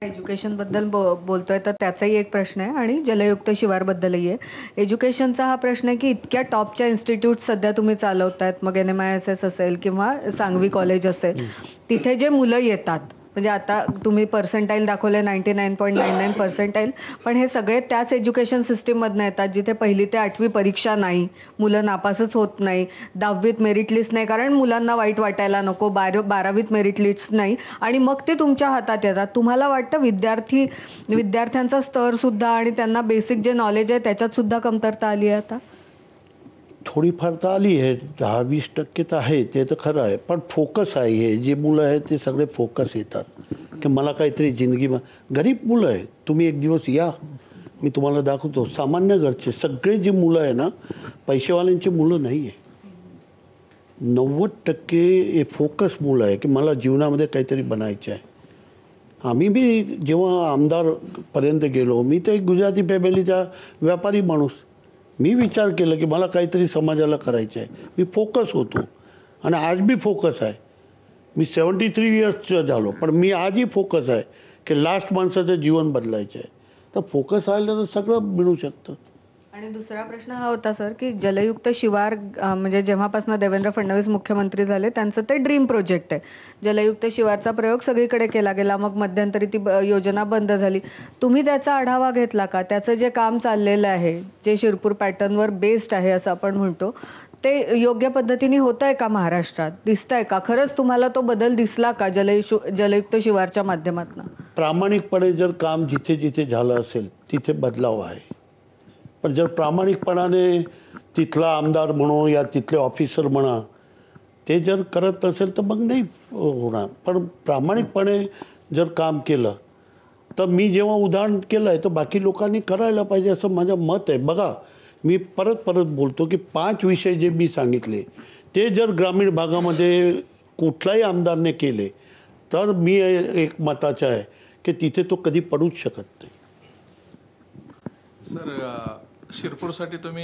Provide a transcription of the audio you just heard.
Education बद्दल बोलतोय तर त्याचाही एक प्रश्न आहे आणि जलयुक्त शिवार बद्दलही आहे. एज्युकेशनचा हा प्रश्न आहे की इतक्या टॉपच्या इन्स्टिट्यूट सध्या तुम्ही चालवतायत, मग NMISS असेल किंवा सांगवी कॉलेज असेल, तिथे जे मुलं येतात म्हणजे आता तुम्ही पर्सेंटाईल दाखवले 99.99 पर्सेंटाईल, पण हे सगळे त्याच एज्युकेशन सिस्टीम मधनं येतात जिथे 1ली ते 8वी परीक्षा नाही, मुलं नापासच होत नाही, 10वीत मेरिट लिस्ट नाही कारण मुलांना वाईट वाटायला नको, 12वीत मेरिट लिस्ट नाही आणि मग ते तुमच्या हातात येतात. तुम्हाला वाटतं विद्यार्थ्यांचा स्तर सुद्धा आणि त्यांना बेसिक जे नॉलेज आहे त्याच्यात सुद्धा कमतरता आली आहे आता? थोडीफार तर आली आहे, 10-20% तर आहे, ते तर खरं आहे. पण फोकस आहे, हे जे मुलं आहेत ते सगळे फोकस येतात की मला काहीतरी जिंदगी. गरीब मुलं आहे, तुम्ही एक दिवस या, मी तुम्हाला दाखवतो. सामान्य घरचे सगळे जी मुलं आहे ना, पैसेवाल्यांची मुलं नाही आहे. 90% हे फोकस मुलं आहे की मला जीवनामध्ये काहीतरी बनायचं आहे. आम्ही बी जेव्हा आमदारपर्यंत गेलो, मी तर एक गुजराती फॅमिलीचा व्यापारी माणूस. मी विचार केला की मला काहीतरी समाजाला करायचं आहे. मी फोकस होतो आणि आज बी फोकस आहे. मी 73 इयर्सचा झालो, पण मी आजही फोकस आहे की लास्ट माणसाचं जीवन बदलायचं आहे. तर फोकस राहिलं तर सगळं मिळू शकतं. आणि दुसरा प्रश्न हा होता सर की जलयुक्त शिवार म्हणजे जेव्हापासून देवेंद्र फडणवीस मुख्यमंत्री झाले त्यांचं ते ड्रीम प्रोजेक्ट आहे. जलयुक्त शिवारचा प्रयोग सगळीकडे केला गेला, मग मध्यंतरी ती योजना बंद झाली. तुम्ही त्याचा आढावा घेतला का? त्याचं जे काम चाललेलं आहे, जे शिरपूर पॅटर्नवर बेस्ड आहे असं आपण म्हणतो, ते योग्य पद्धतीने होत आहे का महाराष्ट्रात? दिसतंय का? खरंच तुम्हाला तो बदल दिसला का जलयुक्त शिवारच्या माध्यमातून? प्रामाणिकपणे जर काम जिथे जिथे झालं असेल तिथे बदलाव आहे. पण जर प्रामाणिकपणाने तिथला आमदार म्हणो या तिथले ऑफिसर म्हणा, ते जर करत असेल तर मग नाही होणार. पण प्रामाणिकपणे जर काम केलं तर मी जेव्हा उदाहरण केलं आहे तर बाकी लोकांनी करायला पाहिजे असं माझं मत आहे. बघा, मी परत परत बोलतो की 5 विषय जे मी सांगितले ते जर ग्रामीण भागामध्ये कुठलाही आमदारने केले तर मी एक मताचा आहे की तिथे तो कधी पडूच शकत नाही. सर, शिरपूरसाठी तुम्ही